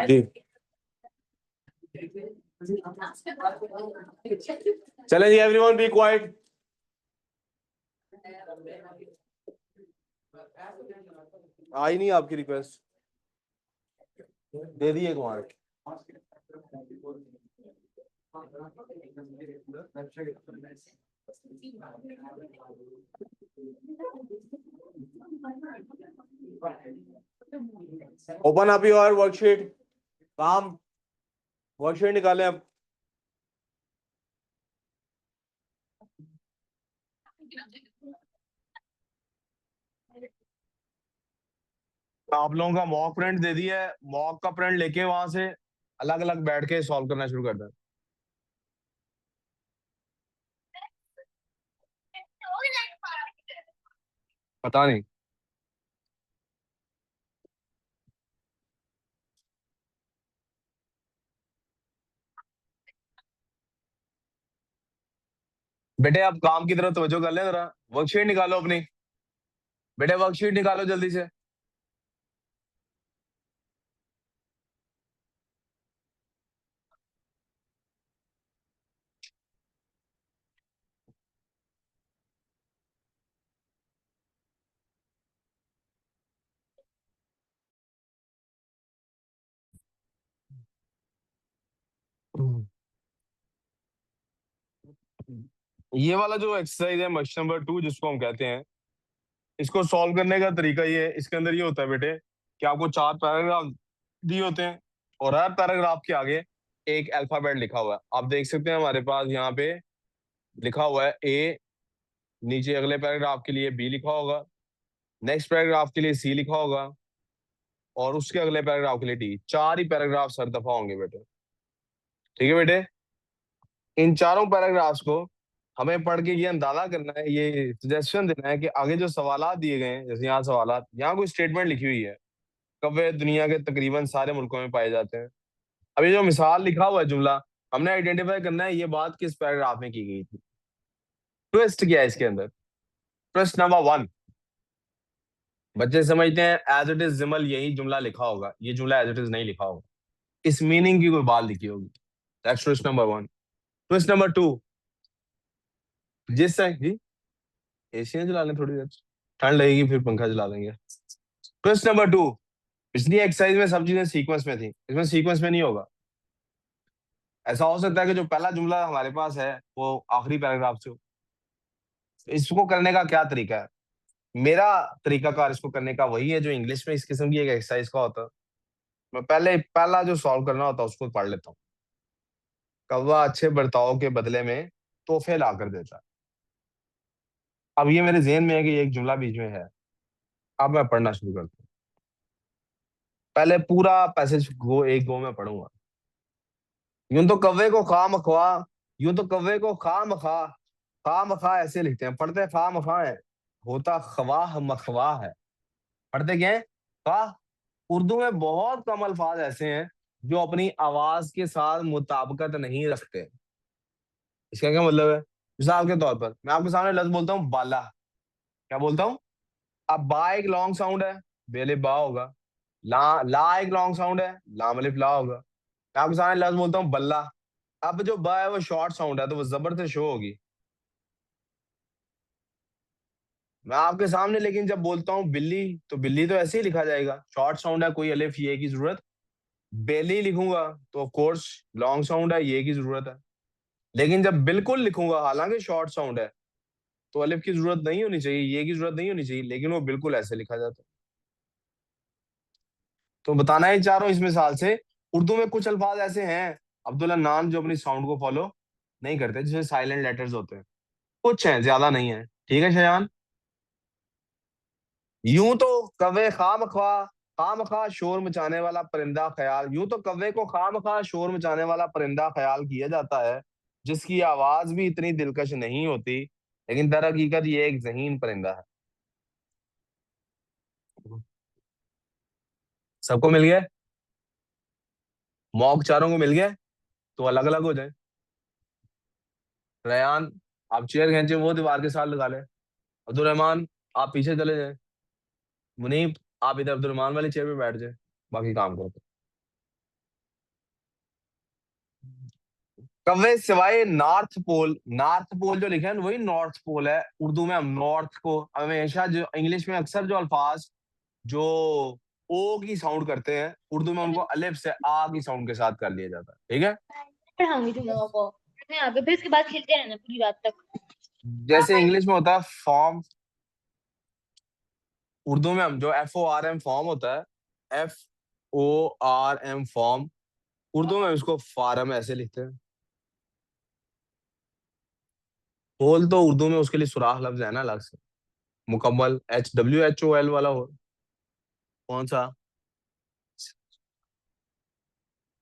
जी चलें जी, everyone be quite. आई नहीं आपकी रिक्वेस्ट, दे दिए Kumar. Open up your worksheet, काम वर्कशीट निकालें अब। आप लोगों का मॉक प्रिंट दे दिया है, मॉक का प्रिंट लेके वहां से अलग अलग बैठ के सॉल्व करना शुरू कर दें। पता नहीं बेटे, आप काम की तरफ तवज्जो कर लें जरा। वर्कशीट निकालो अपनी, बेटे वर्कशीट निकालो जल्दी से। ये वाला जो एक्सरसाइज है मश नंबर 2 जिसको हम कहते हैं, इसको सॉल्व करने का तरीका ये है। इसके अंदर ये होता है बेटे कि आपको 4 पैराग्राफ दिए होते हैं और हर पैराग्राफ के आगे एक अल्फाबेट लिखा हुआ है। आप देख सकते हैं हमारे पास यहाँ पे लिखा हुआ है ए, नीचे अगले पैराग्राफ के लिए बी लिखा होगा, नेक्स्ट पैराग्राफ के लिए सी लिखा होगा और उसके अगले पैराग्राफ के लिए डी। 4 ही पैराग्राफ हर दफा होंगे बेटे, ठीक है बेटे। इन चारों पैराग्राफ्स को हमें पढ़ के ये अंदाजा करना है, ये सजेशन देना है कि आगे जो सवालात दिए गए हैं, जैसे यहाँ सवालात, यहाँ कोई स्टेटमेंट लिखी हुई है, कौवे दुनिया के तकरीबन सारे मुल्कों में पाए जाते हैं। अब ये जो मिसाल लिखा हुआ है जुमला, हमने आइडेंटिफाई करना है ये बात किस पैराग्राफ में की गई थी। ट्विस्ट क्या है इसके अंदर? ट्विस्ट नंबर 1, बच्चे समझते हैं एज इट इज जिमल यही जुमला लिखा होगा, ये जुमला एज इट इज नहीं लिखा होगा, इस मीनिंग की कोई बात लिखी होगी। That's twist number 1। Twist number 2, जिस तरह जी एसी चला लें, थोड़ी देर ठंड लगेगी फिर पंखा चला देंगे। ट्विस्ट नंबर 2, पिछली एक्सरसाइज में सब चीजें सीक्वेंस में थी, इसमें सीक्वेंस में नहीं होगा। ऐसा हो सकता है कि जो पहला जुमला हमारे पास है वो आखिरी पैराग्राफ से हो। इसको करने का क्या तरीका है? मेरा तरीकाकार इसको करने का वही है जो इंग्लिश में इस किस्म की एक एक्सरसाइज का होता है। मैं पहले पहला जो सॉल्व करना होता है उसको पढ़ लेता हूँ। कौवा अच्छे बर्ताव के बदले में तोहफे ला कर देता है। अब ये मेरे जेहन में है कि एक जुमला बीच में है। अब मैं पढ़ना शुरू करता हूँ। पहले पूरा पैसेज गो एक गो में पढ़ूंगा। यूं तो कौवे को खा मखवा, यूं तो कौवे को खा मखा ऐसे लिखते हैं, पढ़ते खा मखा है, होता खवाह मखवा है। पढ़ते क्या है? खा। उर्दू में बहुत कम अल्फाज ऐसे हैं जो अपनी आवाज के साथ मुताबिकत नहीं रखते। इसका क्या मतलब है? मिसाल के तौर पर मैं आपके सामने लफ्ज बोलता हूँ बाला, क्या बोलता हूँ? अब बा एक लॉन्ग साउंड है, बेले बा होगा। ला ला एक लॉन्ग साउंड है, लाम अलिफ ला होगा। मैं आपके सामने लफ्ज बोलता हूँ बल्ला, अब जो बा है वो शॉर्ट साउंड है तो वो जबर से शो होगी। मैं आपके सामने लेकिन जब बोलता हूँ बिल्ली, तो बिल्ली तो ऐसे ही लिखा जाएगा, शॉर्ट साउंड है, कोई अलिफ ये की जरूरत। बेली लिखूंगा तो ऑफ कोर्स लॉन्ग साउंड है, ये की जरूरत है। लेकिन जब बिल्कुल लिखूंगा, हालांकि शॉर्ट साउंड है, तो अलिफ की जरूरत नहीं होनी चाहिए, ये की जरूरत नहीं होनी चाहिए, लेकिन वो बिल्कुल ऐसे लिखा जाता है। तो बताना है चारों इस मिसाल से। उर्दू में कुछ अल्फाज ऐसे हैं अब्दुल्ला नान जो अपनी साउंड को फॉलो नहीं करते, जिसमें साइलेंट लेटर्स होते हैं। कुछ हैं, ज्यादा नहीं है, ठीक है शयान। यूं तो कव्वे खाम खा शोर मचाने वाला परिंदा ख्याल, यूं तो कव्वे को खाम खा शोर मचाने वाला परिंदा ख्याल किया जाता है, जिसकी आवाज भी इतनी दिलकश नहीं होती, लेकिन दर हकीकत ये एक ज़हीन परिंदा है। सबको मिल गया? मॉक चारों को मिल गया? तो अलग अलग हो जाए। रयान, आप चेयर खींचे, वो दीवार के साथ लगा ले। अब्दुल रहमान, आप पीछे चले जाए। मुनीब, आप इधर अब्दुल रहमान वाली चेयर पे बैठ जाए, बाकी काम करो। कव्वे सिवाय नॉर्थ पोल, नॉर्थ पोल जो लिखे हैं वही नॉर्थ पोल है। उर्दू में हम नॉर्थ को हमेशा, जो इंग्लिश में अक्सर जो अल्फाज जो ओ की साउंड करते हैं, उर्दू में उनको अलिफ से आ की साउंड के साथ कर लिया जाता है, ठीक है। पढ़ाऊंगी तुम लोगों को, मैं यहाँ पे फिर उसके बाद खेलते रहना पूरी रात तक। जैसे इंग्लिश में होता है फॉर्म, उर्दू में हम जो FORM फॉर्म होता है, FORM फॉर्म, उर्दू में उसको फारम ऐसे लिखते हैं। होल तो उर्दू में उसके लिए सुराख लफ्ज है ना अलग से, मुकम्मल HWHOL वाला हो। कौन सा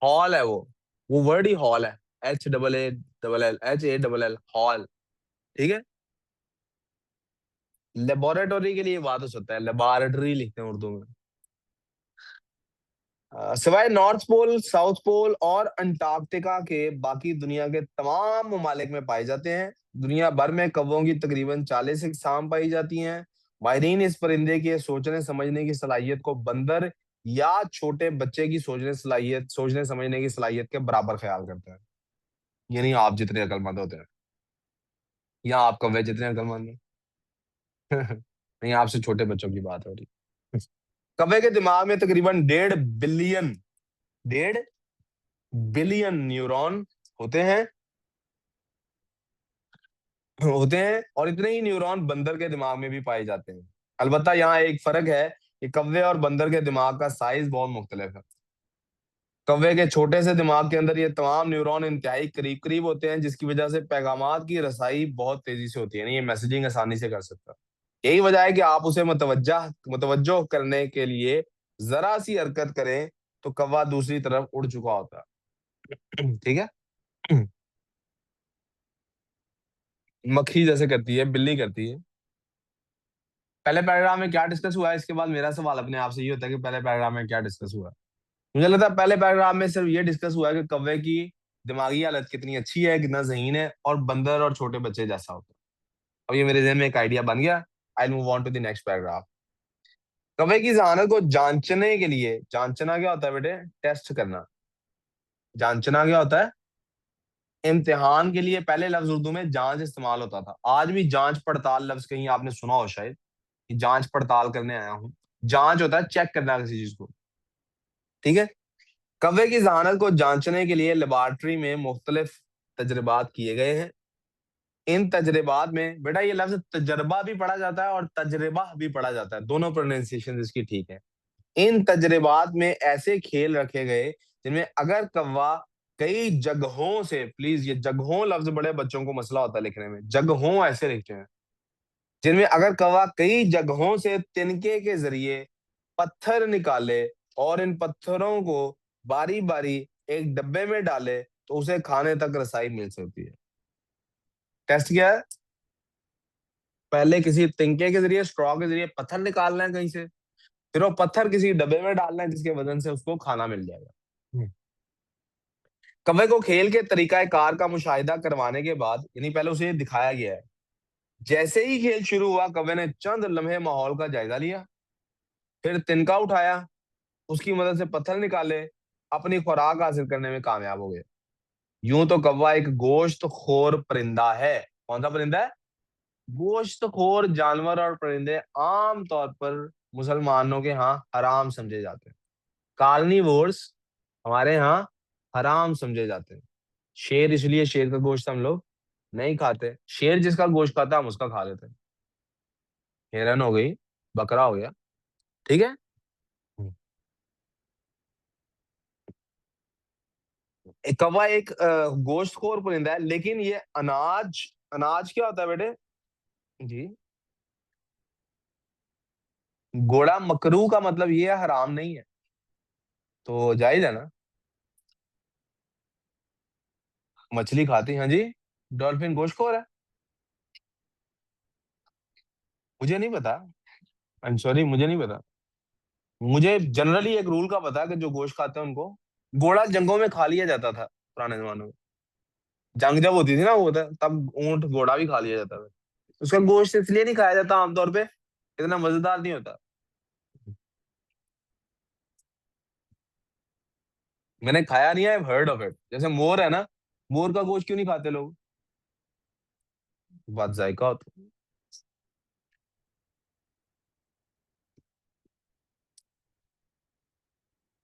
हॉल है वो वर्ड ही हॉल है। HAALL हॉल, ठीक है। लेबोरेटरी के लिए बात हो सकता है, लेबोरेटरी लिखते हैं उर्दू में। सिवाय नॉर्थ पोल, साउथ पोल और अंटार्कटिका के बाकी दुनिया के तमाम ममालिक में पाए जाते हैं। दुनिया भर में कौवों की तकरीबन 40 इकसाम पाई जाती हैं। माहिरीन इस परिंदे की सोचने समझने की सलाहियत को बंदर या छोटे बच्चे की सोचने समझने की सलाहियत के बराबर ख्याल करते हैं। यानी आप जितने अक्लमंद होते हैं, या आप कौवे जितने अक्लमंद हैं। नहीं, आपसे छोटे बच्चों की बात हो रही। कौवे के दिमाग में तकरीबन 1.5 बिलियन न्यूरॉन होते हैं और इतने ही न्यूरॉन बंदर के दिमाग में भी पाए जाते हैं। अलबत्ता यहाँ एक फर्क है कि कौवे और बंदर के दिमाग का साइज बहुत मुख्तलिफ है। कौवे के छोटे से दिमाग के अंदर ये तमाम न्यूरॉन इंतहाई करीब करीब होते हैं, जिसकी वजह से पैगामात की रसाई बहुत तेजी से होती है, यानी ये मैसेजिंग आसानी से कर सकता है। यही वजह है कि आप उसे मुतवज्जो करने के लिए जरा सी हरकत करें तो कौवा दूसरी तरफ उड़ चुका होता है। ठीक है। मक्खी जैसे करती है, बिल्ली करती है। पहले पैराग्राफ में क्या डिस्कस हुआ है, इसके बाद मेरा सवाल अपने आप से ये होता है कि पहले पैराग्राफ में क्या डिस्कस हुआ है। मुझे लगता है पहले पैराग्राफ में सिर्फ ये डिस्कस हुआ है कि कौवे की दिमागी हालत कितनी अच्छी है, कितना ज़हीन है, और बंदर और छोटे बच्चे जैसा होता है। अब ये मेरे जहन में एक आइडिया बन गया। I move on to the next paragraph. कौवे की जहानत को जांचने के लिए, जांचना क्या होता है बेटे, टेस्ट करना। जांचना क्या होता है, इम्तिहान के लिए पहले लफ्ज उर्दू में जांच इस्तेमाल होता था। आज भी जांच पड़ताल लफ्ज कहीं आपने सुना हो शायद, कि जांच पड़ताल करने आया हूँ। जांच होता है चेक करना किसी चीज को, ठीक है। कौवे की जहानत को जांचने के लिए लेबोरेटरी में मुख्तलिफ तजर्बात किए गए हैं। इन तजर्बात में बेटा ये लफ्ज तजर्बा भी पढ़ा जाता है और तजर्बा भी पढ़ा जाता है, दोनों प्रोनाउंसिएशन इसकी ठीक है। इन तजर्बात में ऐसे खेल रखे गए जिनमें अगर कौवा कई जगहों से, प्लीज ये जगहों लफ्ज बड़े बच्चों को मसला होता है लिखने में, जगहों ऐसे लिखते हैं, जिनमें अगर कौवा कई जगहों से तिनके के जरिए पत्थर निकाले और इन पत्थरों को बारी बारी एक डब्बे में डाले तो उसे खाने तक रसाई मिल सकती है। टेस्ट क्या है, पहले किसी तिनके के जरिए, स्ट्रॉ के जरिए पत्थर निकालना है कहीं से, फिर वो पत्थर किसी डब्बे में डालना है जिसके वजन से उसको खाना मिल जाएगा। कौवे को खेल के तरीका कार का मुशाहिदा करवाने के बाद, यानी पहले उसे दिखाया गया है, जैसे ही खेल शुरू हुआ कौवे ने चंद लम्हे माहौल का जायजा लिया, फिर तिनका उठाया, उसकी मदद से पत्थर निकाले, अपनी खुराक हासिल करने में कामयाब हो गए। यूं तो कौवा एक गोश्त खोर परिंदा है। कौन सा परिंदा है, गोश्त खोर जानवर और परिंदे आम तौर पर मुसलमानों के यहाँ हराम समझे जाते हैं। कार्निवोर्स हमारे यहाँ हराम समझे जाते हैं। शेर, इसलिए शेर का गोश्त हम लोग नहीं खाते। शेर जिसका गोश्त खाता है हम उसका खा लेते हैं। हिरन हो गई, बकरा हो गया, ठीक है। कौवा एक गोश्तखोर परिंदा है, लेकिन ये अनाज, अनाज क्या होता है बेटे जी, घोड़ा मकरू का मतलब ये है हराम नहीं है, तो जायज है ना। मछली खाती, हाँ जी। डॉल्फिन गोश्तखोर है, मुझे नहीं पता। आई एम सॉरी, मुझे नहीं पता। मुझे जनरली एक रूल का पता है कि जो गोश्त खाते हैं उनको, घोड़ा जंगों में खा लिया जाता था पुराने जमानों में। जंग जब होती थी ना, वो तब ऊंट घोड़ा भी खा लिया जाता था। उसका गोश्त इसलिए नहीं खाया जाता आमतौर पे, इतना मजेदार नहीं होता। मैंने खाया नहीं है, हर्ड ऑफ इट। जैसे मोर है ना, मोर का गोश्त क्यों नहीं खाते लोग? बात जायका होता है।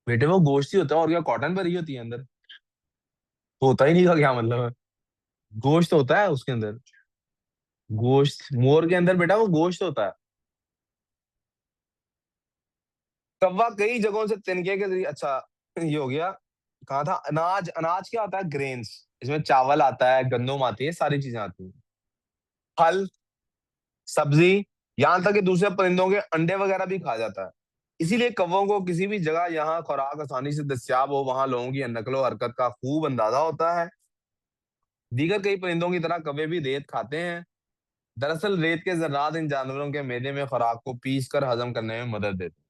बेटे वो गोश्त ही होता है, और क्या कॉटन भरी होती है अंदर? होता ही नहीं का क्या मतलब है? गोश्त होता है उसके अंदर। गोश्त मोर के अंदर बेटा वो गोश्त होता है। कौवा कई जगहों से तिनके के जरिए, अच्छा ये हो गया। कहा था अनाज, अनाज क्या आता है? ग्रेन्स। इसमें चावल आता है, गंदम आती है, सारी चीजें आती हैं। फल, सब्जी, यहाँ तक कि दूसरे परिंदों के अंडे वगैरह भी खा जाता है। इसीलिए कौवों को किसी भी जगह यहाँ खुराक आसानी से दस्याब हो, वहां लोगों की नकलो हरकत का खूब अंदाजा होता है। दीगर कई परिंदों की तरह कौवे भी रेत खाते हैं। दरअसल रेत के जर्रात इन जानवरों के मैदे में खुराक को पीस कर हजम करने में मदद देते हैं।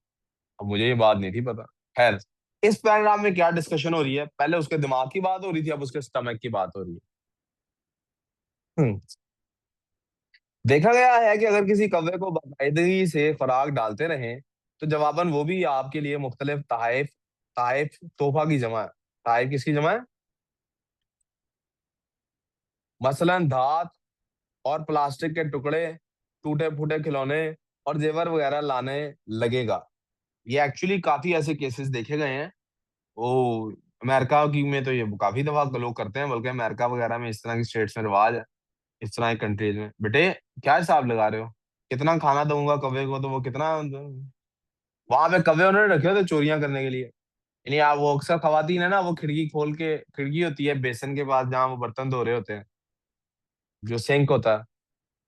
अब मुझे ये बात नहीं थी पता। खैर, इस पैराग्राफ में क्या डिस्कशन हो रही है? पहले उसके दिमाग की बात हो रही थी, अब उसके स्टमक की बात हो रही है। हम्म, देखा गया है कि अगर किसी कौवे को बाकायदगी से खुराक डालते रहें, तो जवाबन वो भी आपके लिए मुख्तलिफ तहफ, तहफ तोहफा की जमा है। तहफ किसकी जमा है? मसलन धात और प्लास्टिक के टुकड़े, टूटे फूटे खिलौने और जेवर वगैरह लाने लगेगा। ये एक्चुअली काफी ऐसे केसेस देखे गए हैं। वो अमेरिका की में तो ये काफी दफा लोग करते हैं, बल्कि अमेरिका वगैरह में इस तरह की स्टेट्स में रिवाज है। इस तरह की कंट्रीज में बेटे क्या हिसाब लगा रहे हो? कितना खाना दूंगा कौवे को तो वो कितना। वहां पे कौवे उन्होंने रखे होते चोरियां करने के लिए। यानी आप, वो अक्सर खवातीन है ना, वो खिड़की खोल के, खिड़की होती है बेसन के पास जहाँ वो बर्तन धो रहे होते हैं, जो सिंक होता है,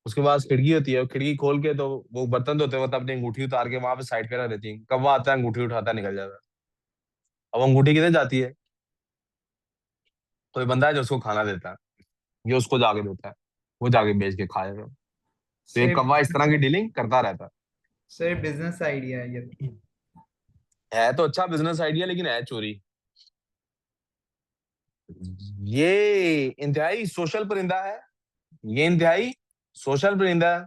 उसके पास खिड़की होती है, वो खिड़की खोल के तो वो बर्तन धोते वक्त अपनी अंगूठी उतार के वहां पे साइड पे रख देती है। कौवा आता है, अंगूठी उठाता है, निकल जाता है। अब अंगूठी किधर जाती है? कोई बंदा है जो उसको खाना देता है, ये उसको जाके देता है, वो जाके बेच के खाएगा। तो ये सही कौवा इस तरह बिजनेस, की डीलिंग करता रहता सही बिजनेस आइडिया है ये तो। है। तो अच्छा बिजनेस आइडिया, लेकिन है चोरी। ये इंतहाई सोशल परिंदा है। ये इंतहाई सोशल परिंदा है,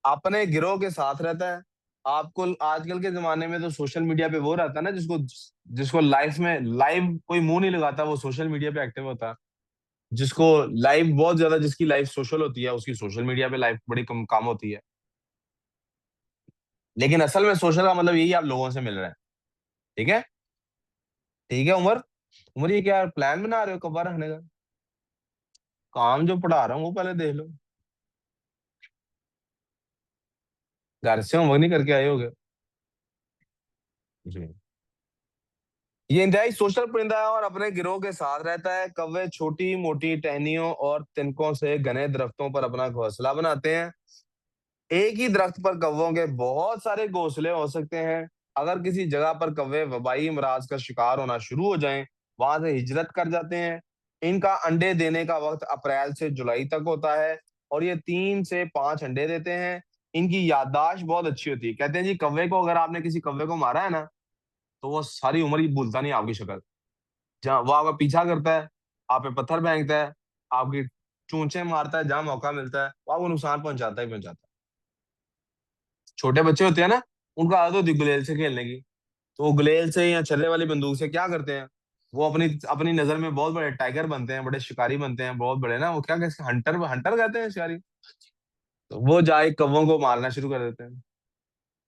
अपने गिरोह के साथ रहता है। आपको आजकल के जमाने में तो सोशल मीडिया पे वो रहता है ना, जिसको जिसको लाइफ में लाइव कोई मुंह नहीं लगाता, वो सोशल मीडिया पे एक्टिव होता है। जिसको लाइव बहुत ज्यादा, जिसकी लाइफ सोशल होती है, उसकी सोशल मीडिया पे लाइफ बड़ी कम काम होती है। लेकिन असल में सोशल का मतलब यही, आप लोगों से मिल रहे हैं। ठीक है, ठीक है उमर। उमर ये क्या प्लान बना रहे हो कब्बा रखने का? काम जो पढ़ा रहा हूँ वो पहले देख लो। घर से होमवर्क नहीं करके आए होगे? जी। ये इंतहाई सोशल परिंदा है और अपने गिरोह के साथ रहता है। कौवे छोटी मोटी टहनियों और तिनकों से घने दरख्तों पर अपना घोंसला बनाते हैं। एक ही दरख्त पर कौवों के बहुत सारे घोंसले हो सकते हैं। अगर किसी जगह पर कौवे वबाई अमराज का शिकार होना शुरू हो जाएं, वहां से हिजरत कर जाते हैं। इनका अंडे देने का वक्त अप्रैल से जुलाई तक होता है, और ये 3 से 5 अंडे देते हैं। इनकी याददाश्त बहुत अच्छी होती है। कहते हैं जी, कौवे को अगर आपने किसी कौवे को मारा है ना, तो वो सारी उम्र ही भूलता नहीं आपकी शक्ल। जहाँ वो आपका पीछा करता है, आप पे पत्थर फेंकता है, आपकी चूंचे मारता है, जहां मौका मिलता है वो आपको नुकसान पहुंचाता ही पहुंचाता है। छोटे बच्चे होते हैं ना, उनका आदत होती है गुलेल से खेलने की। तो वो गुलेल से या छल्ले वाली बंदूक से क्या करते हैं, वो अपनी अपनी नजर में बहुत बड़े टाइगर बनते हैं, बड़े शिकारी बनते हैं, बहुत बड़े ना, वो क्या कहते हैं, हंटर, हंटर कहते हैं शिकारी। तो वो जाए कौवों को मारना शुरू कर देते हैं।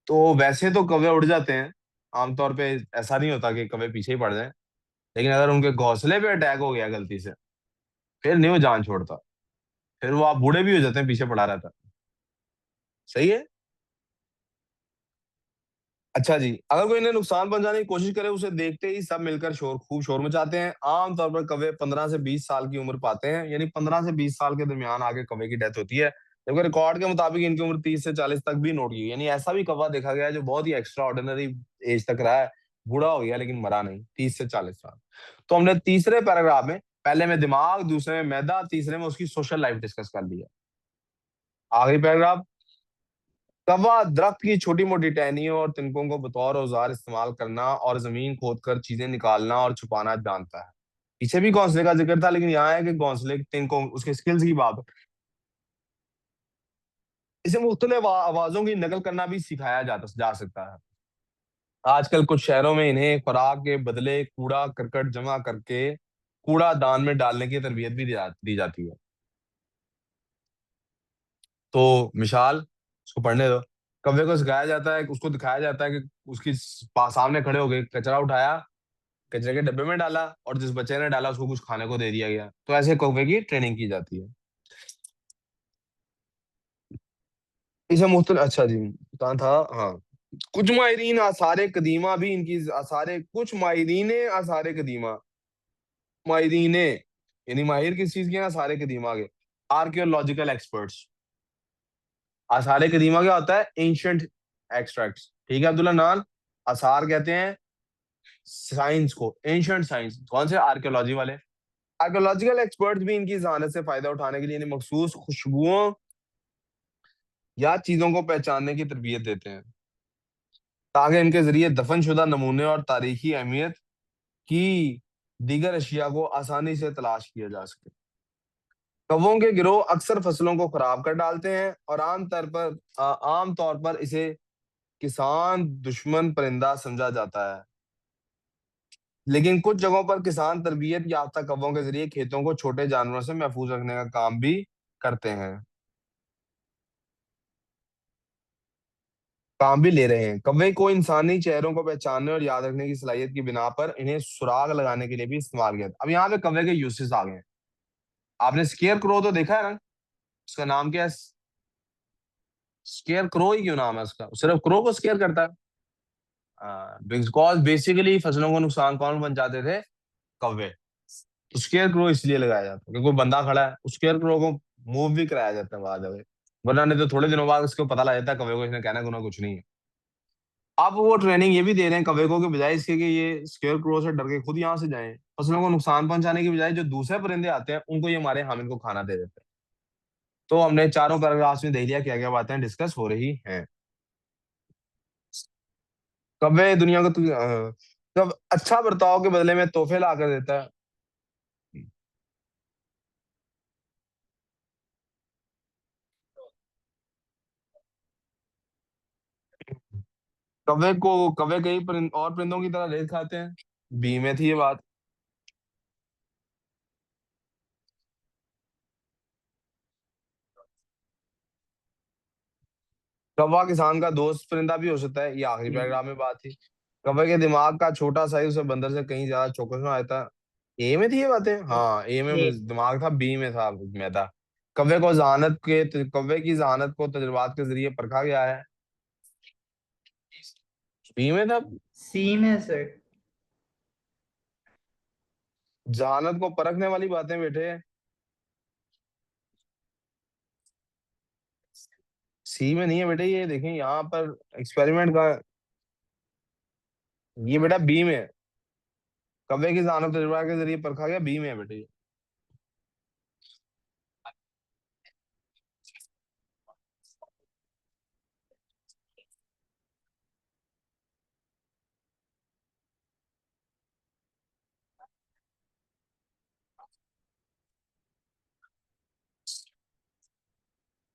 तो वैसे तो कौवे उड़ जाते हैं आमतौर पे, ऐसा नहीं होता कि कौवे पीछे ही पड़ जाए। लेकिन अगर उनके घोंसले पे अटैक हो गया गलती से, फिर नहीं वो जान छोड़ता। फिर वो आप बूढ़े भी हो जाते हैं, पीछे पड़ा रहता है। सही है। अच्छा जी, अगर कोई इन्हें नुकसान पहुंचाने की कोशिश करे, उसे देखते ही सब मिलकर खूब शोर मचाते हैं। आमतौर पर कौवे 15 से 20 साल की उम्र पाते हैं, यानी 15 से 20 साल के दरमियान आगे कौवे की डेथ होती है। जबकि रिकॉर्ड के मुताबिक इनकी उम्र 30 से 40 तक भी नोट की गई। यानी ऐसा भी कौवा देखा गया है जो बहुत ही एक्स्ट्रा ऑर्डिनरी एज तक रहा है, बूढ़ा हो गया लेकिन मरा नहीं, 30 से 40 साल। तो हमने तीसरे पैराग्राफ में, पहले में दिमाग, दूसरे में मैदा, तीसरे में उसकी सोशल लाइफ डिस्कस कर लिया। आखिरी पैराग्राफ, कौवा दरख्त की छोटी मोटी टहनियों और तिनकों को बतौर औजार इस्तेमाल करना और जमीन खोदकर चीजें निकालना और छुपाना जानता है। पीछे भी घोंसले का जिक्र था, लेकिन यहाँ है कि घोंसले तिनको उसके स्किल्स की बात है। इसे मुख्तलिफ आवाजों की नकल करना भी सिखाया जा सकता है। आजकल कुछ शहरों में इन्हें खुराक के बदले कूड़ा करकट जमा करके कूड़ा दान में डालने की तरबियत भी दी जाती है। तो मिसाल, उसको पढ़ने दो। कौवे को सिखाया जाता है, उसको दिखाया जाता है कि उसकी सामने खड़े हो गए, कचरा उठाया, कचरे के डब्बे में डाला, और जिस बच्चे ने डाला उसको कुछ खाने को दे दिया गया। तो ऐसे कौवे की ट्रेनिंग की जाती है। इसे मुख्तल अच्छा जी, कहाँ था, हाँ। कुछ माहिरीन आसार कदीमा भी इनकी आसार, कुछ माहिरीन आसार कदीमा, माहिरीन यानी माहिर किस चीज के हैं, आसार कदीमा के, आर्कियोलॉजिकल एक्सपर्ट्स। आसार कदीमा क्या होता है, एंशंट एक्सट्रैक्ट्स, ठीक है अब्दुल्ला नान। आसार कहते हैं साइंस को, एंशंट साइंस कौन से, आर्कियोलॉजी वाले। आर्कियोलॉजिकल एक्सपर्ट्स भी इनकी जहानत से फायदा उठाने के लिए इन्हें मखसूस खुशबुओं या चीजों को पहचानने की तरबियत देते हैं, ताकि इनके जरिए दफनशुदा नमूने और तारीखी अहमियत की दीगर अशिया को आसानी से तलाश किया जा सके। कौवों के गिरोह अक्सर फसलों को खराब कर डालते हैं और आम तौर पर इसे किसान दुश्मन परिंदा समझा जाता है। लेकिन कुछ जगहों पर किसान तरबियत याफ्ता कौवों के जरिए खेतों को छोटे जानवरों से महफूज रखने का काम भी करते हैं, काम भी ले रहे हैं। कौवे को इंसानी चेहरों को पहचानने और याद रखने की सलाहियत की बिना पर इन्हें सुराग लगाने के लिए भी इस्तेमाल किया। अब यहाँ पे कौवे के यूसेस आ गए हैं। आपने स्केयर क्रो तो देखा है ना, उसका नाम क्या है, स्केयर क्रो ही क्यों नाम है उसका, सिर्फ क्रो को स्केयर करता है। बिकॉज बेसिकली फसलों को नुकसान कौन पहुंचाते थे, कौवे। तो स्केयर क्रो इसलिए लगाया जाता है क्योंकि कोई बंदा खड़ा है, उस स्केयर क्रो को मूव भी कराया जाता है बाद में, वरना नहीं तो थोड़े दिनों बाद उसको पता लग जाता है कौवे को इसने कहना गुना कुछ नहीं है। अब वो ट्रेनिंग ये भी दे रहे हैं कौवे को कि बजाय इसके कि ये स्केयर क्रो से डर के खुद यहाँ से जाएं, फसलों को नुकसान पहुंचाने की बजाय जो दूसरे परिंदे आते हैं उनको ये मारे, हम इनको खाना दे देते हैं। तो हमने चारों पैराग्राफ्स में देख लिया क्या क्या बातें डिस्कस हो रही हैं। कौवे दुनिया को कब अच्छा बर्ताव के बदले में तोहफे ला कर देता है। कौवे कई और परिंदों की तरह रेत खाते हैं, बी में थी ये बात। कौवा किसान का दोस्त परिंदा भी हो सकता है, ये आखिरी पैराग्राफ में बात थी। कौवे के दिमाग का छोटा साइज उसे बंदर से कहीं ज्यादा चौकस में आता है, ए में थी ये बातें, हाँ ए में ये दिमाग था, बी में था मैदा। कौवे की जहानत को तजुर्बात के जरिए परखा गया है, बी में था। सी में सर। जहानत को परखने वाली बातें बेटे, सी में नहीं है बेटे, ये देखें यहाँ पर एक्सपेरिमेंट का, ये बेटा बी में है। कौवे की जहानत तजुर्बा के जरिए परखा गया, बी में है बेटे ये।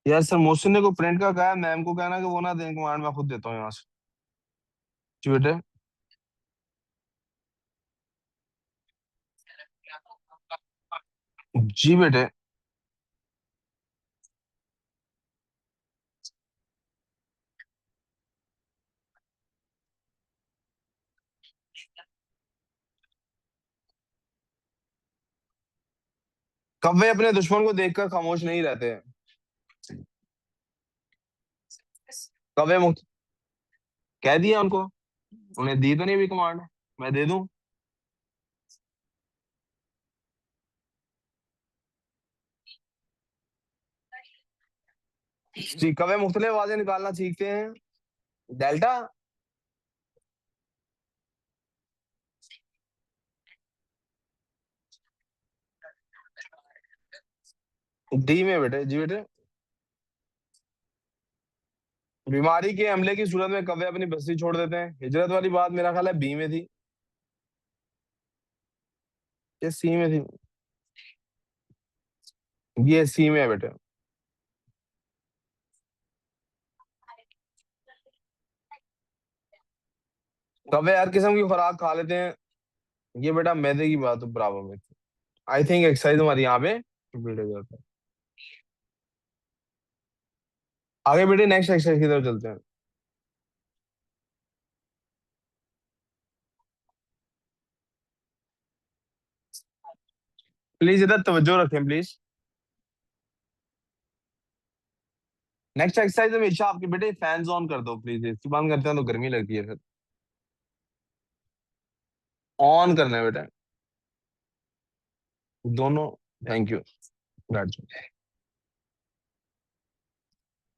यार सर मोहसिन ने को प्रिंट का कहा है, मैम को कहना कि वो ना दें कमांड, मैं खुद देता हूँ यहाँ से। जी बेटे। जी बेटे। कौवे अपने दुश्मन को देखकर खामोश नहीं रहते हैं। कौवे मुक्त, कह दिया उनको, उन्हें दी तो नहीं अभी कमांड, मैं दे दूं। जी, कौवे मुख्तलिफ आवाजें निकालना सीखते हैं। डेल्टा, डी में बेटे, जी बेटे। बीमारी के हमले की सूरत में कौवे अपनी बस्ती छोड़ देते हैं, हिजरत वाली बात मेरा ख्याल है बी में थी। ये सी में थी, ये सी में है बेटे। कभी हर किस्म की खुराक खा लेते हैं, ये बेटा मैदे की बात बराबर में थी। आई थिंक एक्सरसाइज हमारी यहाँ पे कंप्लीट हो जाता है। आगे बेटे नेक्स्ट एक्सरसाइज की तरफ चलते हैं। प्लीज इधर तवज्जो रखें प्लीज। नेक्स्ट एक्सरसाइज हमेशा आपके बेटे फैंस ऑन कर दो प्लीज, इसकी बंद करते हैं तो गर्मी लगती है फिर। ऑन करना है बेटा दोनों। Thank you.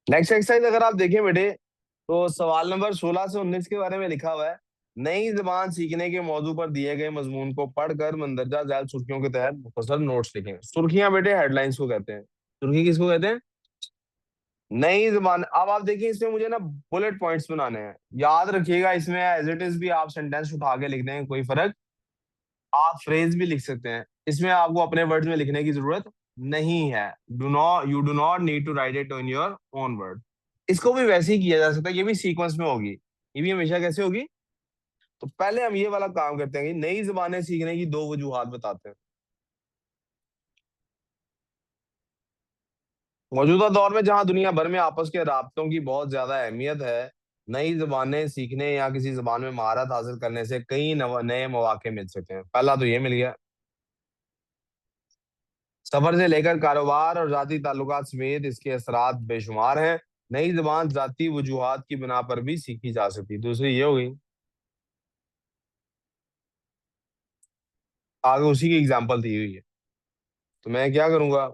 नेक्स्ट एक्सरसाइज अगर आप देखें बेटे, तो सवाल नंबर 16 से 19 के बारे में लिखा हुआ है। नई जबान सीखने के मौजू पर दिए गए मजमून को पढ़कर मंदरजा झैल सुर्खियों के तहत मुख्तसर नोट्स लिखें। सुर्खियां बेटे हेडलाइंस को कहते हैं। सुर्खी किसको कहते हैं? नई जबान। अब आप देखिए इसमें मुझे ना बुलेट पॉइंट्स बनाने हैं, याद रखिएगा। इसमें एज इट इज भी आप सेंटेंस उठा के लिख दें, कोई फर्क। आप फ्रेज भी लिख सकते हैं, इसमें आपको अपने वर्ड्स में लिखने की जरूरत नहीं है। You do not need to write it in your own word. इसको भी वैसे ही किया जा सकता है, ये भी सीक्वेंस में होगी। ये भी हमेशा कैसे होगी? तो पहले हम ये वाला काम करते हैं कि नई जबानें सीखने की दो वजूहात बताते हैं। मौजूदा दौर में जहां दुनिया भर में आपस के राब्तों की बहुत ज्यादा अहमियत है, नई जबानें सीखने या किसी जबान में महारत हासिल करने से कई नए मौके मिल सकते हैं। पहला तो ये मिल गया। सफर से लेकर कारोबार और जाती ताल्लुकात समेत इसके असरात बेशुमार हैं। नई जबान जाती वजूहात की बिना पर भी सीखी जा सकती है। दूसरी ये हो गई, आगे उसी की एग्जाम्पल दी हुई है। तो मैं क्या करूंगा,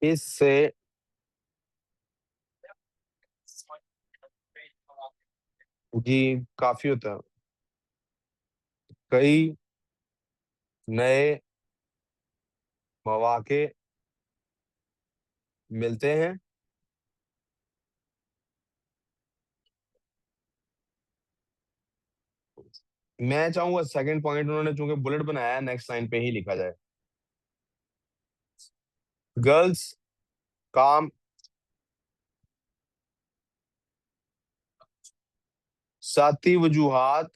इससे जी काफी होता है। कई नए मौके मिलते हैं। मैं चाहूंगा सेकंड पॉइंट उन्होंने चूंकि बुलेट बनाया है, नेक्स्ट लाइन पे ही लिखा जाए। गर्ल्स काम साती वजूहात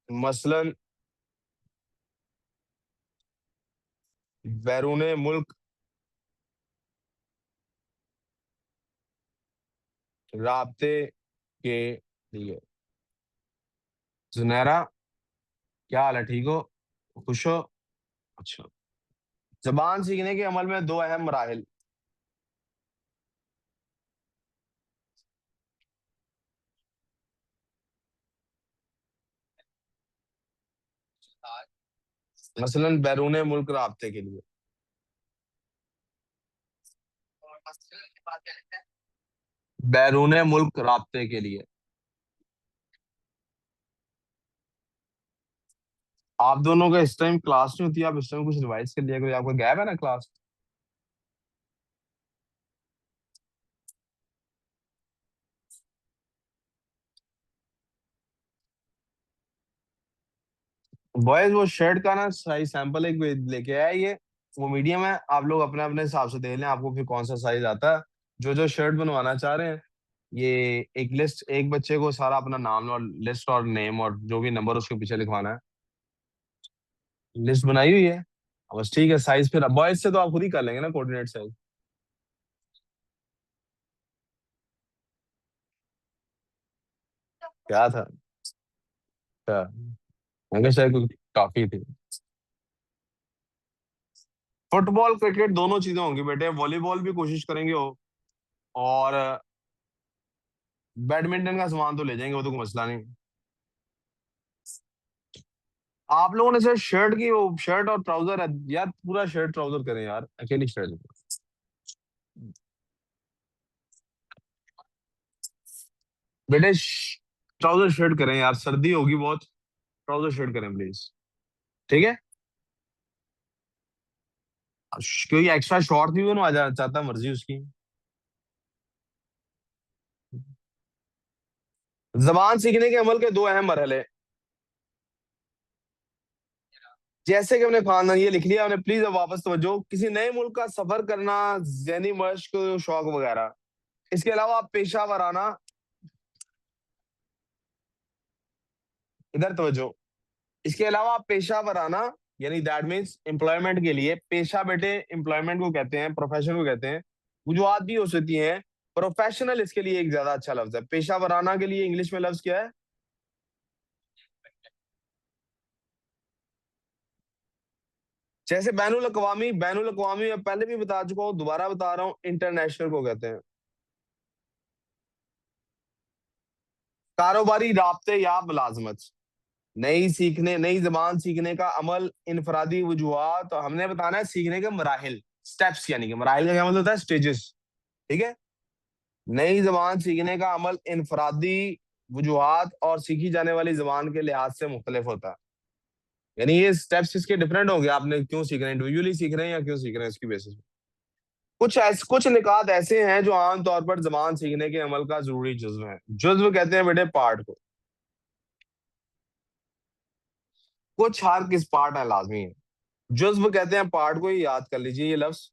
मसलन बैरून मुल्क राब्ते के लिए। जुनैरा, क्या हाल है, ठीक हो, खुश हो? अच्छा। जबान सीखने के अमल में दो अहम मराहिल। मसलन बैरून मुल्क राब्ते के लिए। बैरून मुल्क राब्ते के लिए। आप दोनों का इस टाइम क्लास नहीं होती, आप इस टाइम कुछ रिवाइज कर लिया करो, आपका गैप है ना क्लास। बॉयज वो शर्ट का ना साइज सैंपल एक लेके आया ये, वो मीडियम है। आप लोग अपने अपने हिसाब से देख लें आपको फिर कौन सा साइज आता है। जो जो शर्ट बनवाना चाह रहे हैं, ये एक लिस्ट, एक बच्चे को सारा अपना नाम और लिस्ट और नेम और जो भी नंबर उसके पीछे लिखवाना है। लिस्ट बनाई हुई है। बस ठीक है, साइज फिर बॉयज से तो आप खुद ही कर लेंगे ना कोऑर्डिनेट साइज। क्या था क्या? मैं कहा शायद कुछ काफी थी। फुटबॉल क्रिकेट दोनों चीजें होंगी बेटे, वॉलीबॉल भी कोशिश करेंगे हो, और बैडमिंटन का सामान तो ले जाएंगे, वो तो कोई मसला नहीं। आप लोगों ने सर शर्ट की, वो शर्ट और ट्राउजर है यार, पूरा शर्ट ट्राउजर करें यार, अकेली शर्ट। बेटे ट्राउजर शर्ट करें यार, सर्दी होगी बहुत। ट्राउजर शर्ट करें प्लीज। ठीक है। कोई एक्स्ट्रा शॉर्ट भी बनवा चाहता, मर्जी उसकी। जबान सीखने के अमल के दो अहम मरहले, जैसे कि हमने खानदान ये लिख लिया हमने, प्लीज अब वापस तवज्जो। किसी नए मुल्क का सफर करना, ज़हनी मश्क, शौक वगैरह। इसके अलावा आप पेशा वराना, इधर तवज्जो, इसके अलावा आप पेशा वराना, यानी दैट मीन्स एम्प्लॉयमेंट के लिए, पेशा बेटे एम्प्लॉयमेंट को कहते हैं, प्रोफेशन को कहते हैं, वजूहत भी हो सकती हैं। प्रोफेशनल इसके लिए एक ज्यादा अच्छा लफ्ज है। पेशा वराना के लिए इंग्लिश में लफ्ज क्या है? जैसे बैनुल अक़वामी मैं पहले भी बता चुका हूँ, दोबारा बता रहा हूँ, इंटरनेशनल को कहते हैं। कारोबारी राब्ते या मुलाजमत। नई जबान सीखने का अमल, इनफरादी वजूहात, तो हमने बताना है सीखने के मराहिल, स्टेप्स, यानी कि मराहिल का क्या मतलब होता है? स्टेजेस। ठीक है। नई जबान सीखने का अमल इनफरादी वजूहात और सीखी जाने वाली जबान के लिहाज से मुख्तलिफ होता है। यानी ये स्टेप्स इसके डिफरेंट होंगे, आपने क्यों सीख रहे हैं, इंडिविजुअली सीख रहे हैं या क्यों सीख रहे हैं, इसकी बेसिस पे। कुछ निकात ऐसे हैं जो आम तौर पर जबान सीखने के अमल का जरूरी जुज्व है। जुज्व कहते हैं बेटे पार्ट को। कुछ हर किस पार्ट है, लाजमी है। जुज्व कहते हैं पार्ट को, ही याद कर लीजिए ये लफ्ज।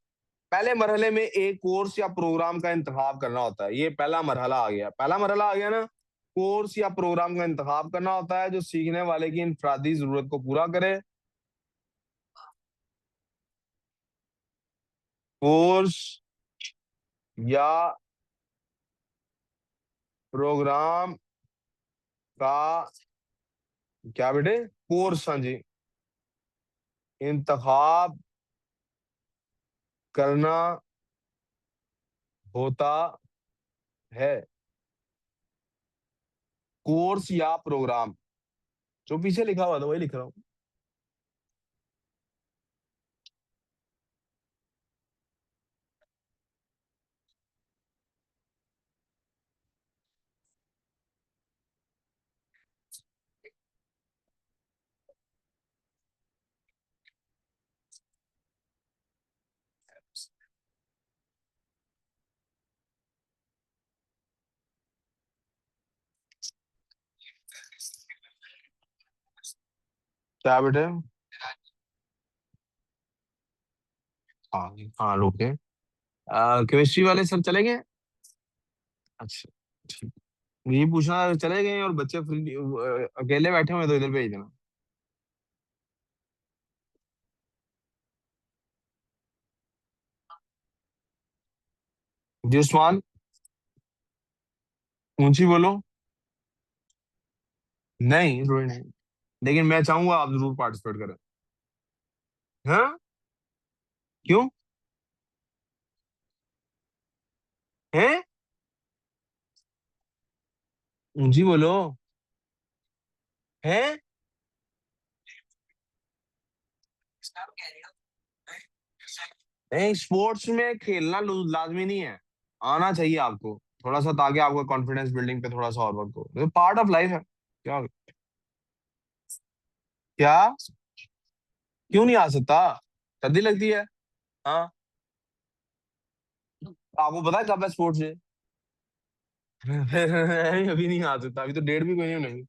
पहले मरहले में एक कोर्स या प्रोग्राम का इंतखाब करना होता है, ये पहला मरहला आ गया, पहला मरहला आ गया ना। कोर्स या प्रोग्राम का इंतखाब करना होता है जो सीखने वाले की इनफरादी जरूरत को पूरा करे। कोर्स या प्रोग्राम का, क्या बेटे? कोर्स, हाँ जी, इंतखाब करना होता है। कोर्स या प्रोग्राम, जो पीछे लिखा हुआ था वही लिख रहा हूँ। क्या बेटे? हाँ। हाँ, रुके। केमिस्ट्री वाले सर चले गए? अच्छा, ठीक। यही पूछना था, चले गए और बच्चे फ्री अकेले बैठे हुए हैं, तो इधर भेज देना। जी उस्मान, ऊंची बोलो। नहीं, जरूरी नहीं, लेकिन मैं चाहूंगा आप जरूर पार्टिसिपेट करें। हाँ? क्यों? हैं? ऊंची बोलो। हैं? नहीं, स्पोर्ट्स में खेलना लाजमी नहीं है, आना चाहिए आपको थोड़ा सा, ताकि आपका कॉन्फिडेंस बिल्डिंग पे थोड़ा सा और वर्क हो, पार्ट ऑफ लाइफ है। क्या? क्या? क्यों नहीं आ सकता? सर्दी लगती है। हाँ। आपको पता है कब है स्पोर्ट्स डे? अभी नहीं आ सकता, अभी तो डेट भी कोई नहीं होनी।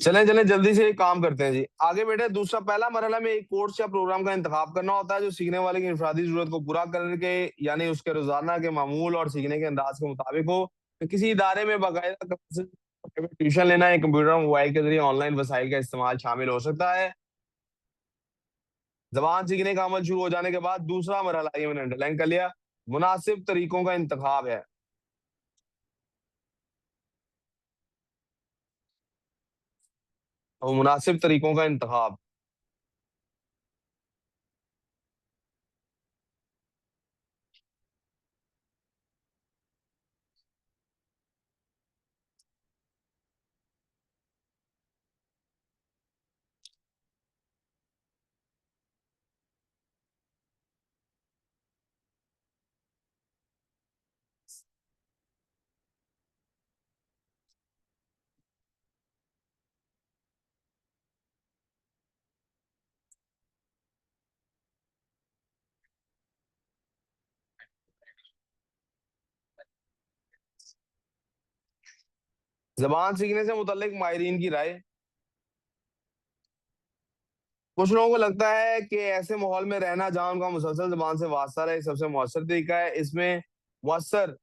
चलें चलें, जल्दी से एक काम करते हैं जी, आगे बेटे। दूसरा, पहला मरहला में एक कोर्स या प्रोग्राम का इंतखाब करना होता है जो सीखने वाले की इंफरादी जरूरत को पूरा करने के, यानी उसके रोजाना के मामूल और सीखने के अंदाज के मुताबिक हो। तो किसी इदारे में बाकायदा ट्यूशन लेना है, कंप्यूटर मोबाइल के जरिए ऑनलाइन वसाइल का इस्तेमाल शामिल हो सकता है। जबान सीखने का अमल शुरू हो जाने के बाद दूसरा मरहला, ये मैंने अंडरलाइन कर लिया, मुनासिब तरीकों का इंतखाब है। और मुनासिब तरीकों का इंतखाब, जबान सीखने से मुतल्लिक माहिरीन की राय। कुछ लोगों को लगता है कि ऐसे माहौल में रहना जहां उनका मुसलसल जबान से वास्ता रहे सबसे मौसर तरीका है। इसमें मौसर,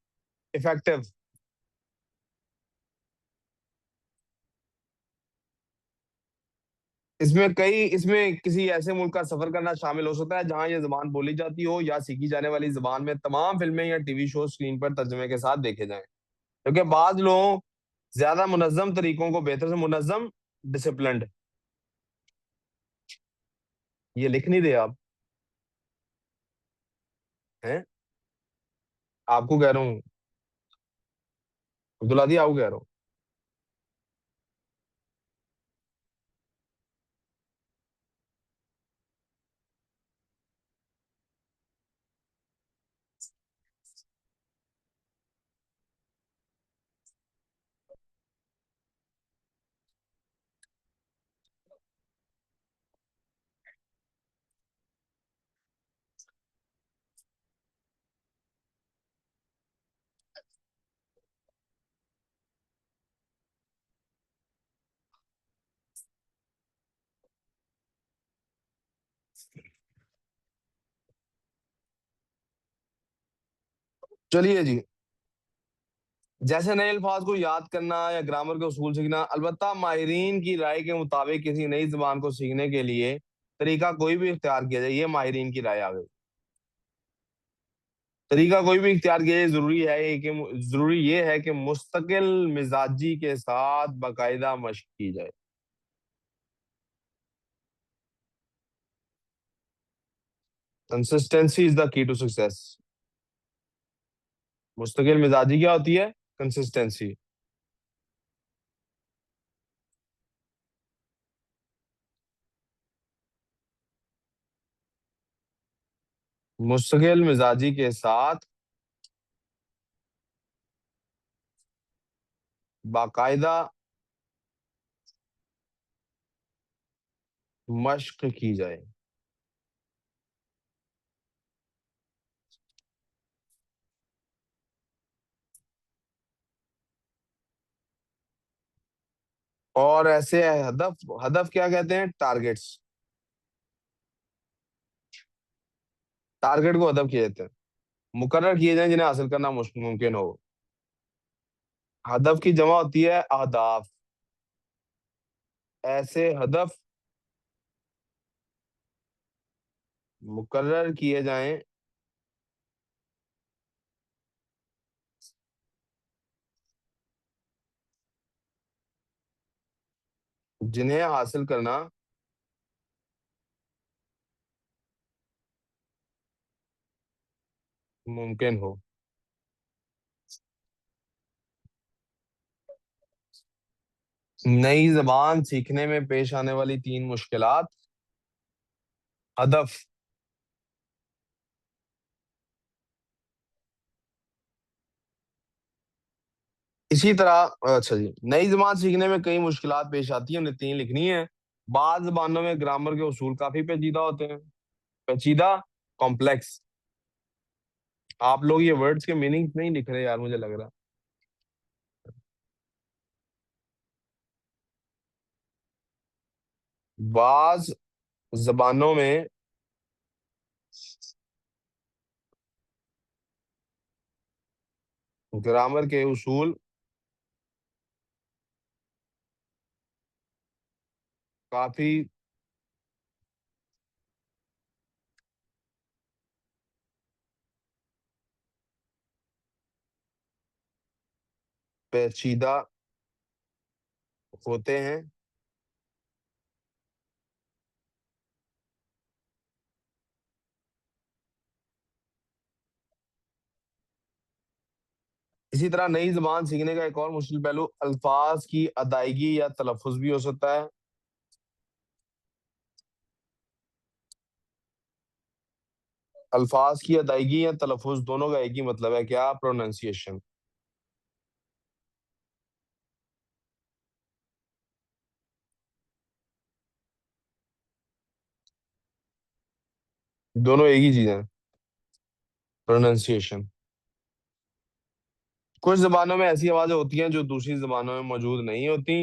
इफेक्टिव। इसमें किसी ऐसे मुल्क का सफर करना शामिल हो सकता है जहां यह जबान बोली जाती हो या सीखी जाने वाली जबान में तमाम फिल्में या टीवी शो स्क्रीन पर तर्जुमे के साथ देखे जाएं। क्योंकि बाज लोग ज्यादा मुनज्जम तरीकों को बेहतर से मुनज्जम, डिसिप्लिन्ड। ये लिख नहीं रहे आप हैं? आपको कह रहा हूँ, अब्दुल्ला दी, आपको कह रहा हूँ। चलिए जी। जैसे नए अल्फाज को याद करना या ग्रामर के उसूल सीखना, अलबत्ता माहिरीन की राय के मुताबिक किसी नई जबान को सीखने के लिए तरीका कोई भी इख्तियार किया जाए, ये माहिरीन की राय आ गई। तरीका कोई भी इख्तियार किया जाए, जरूरी ये है कि मुस्तकिल मिजाजी के साथ बाकायदा मशक की जाए। Consistency is the key to success. मुस्तकिल मिजाजी क्या होती है? कंसिस्टेंसी। मुस्तकिल मिजाजी के साथ बाकायदा मशक की जाए। और ऐसे हदफ, हदफ क्या कहते हैं? टारगेट्स। टारगेट को हदफ किए जाते हैं, मुकर्रर किए जाएं जिन्हें हासिल करना मुमकिन हो। हदफ की जमा होती है अहदाफ। ऐसे हदफ मुकर्रर किए जाएं जिन्हें हासिल करना मुमकिन हो। नई जबान सीखने में पेश आने वाली तीन मुश्किलात। हदफ। इसी तरह, अच्छा जी, नई जबान सीखने में कई मुश्किलात पेश आती हैं, उन्हें तीन लिखनी है। बाद जबानों में ग्रामर के उसूल काफी पेचीदा होते हैं। पेचीदा, कॉम्प्लेक्स। आप लोग ये वर्ड्स के मीनिंग नहीं लिख रहे यार, मुझे लग रहा। बाज जबानों में ग्रामर के उसूल काफी पेचीदा होते हैं। इसी तरह नई जबान सीखने का एक और मुश्किल पहलू अल्फाज की अदायगी या तलफ़ुज़ भी हो सकता है। अल्फाज की अदायगी या तलफ़ुज़ दोनों का एक ही मतलब है, क्या? प्रोनाउंसिएशन। दोनों एक ही चीज है, प्रोनाउंसिएशन। कुछ जबानों में ऐसी आवाजें होती हैं जो दूसरी जबानों में मौजूद नहीं होती।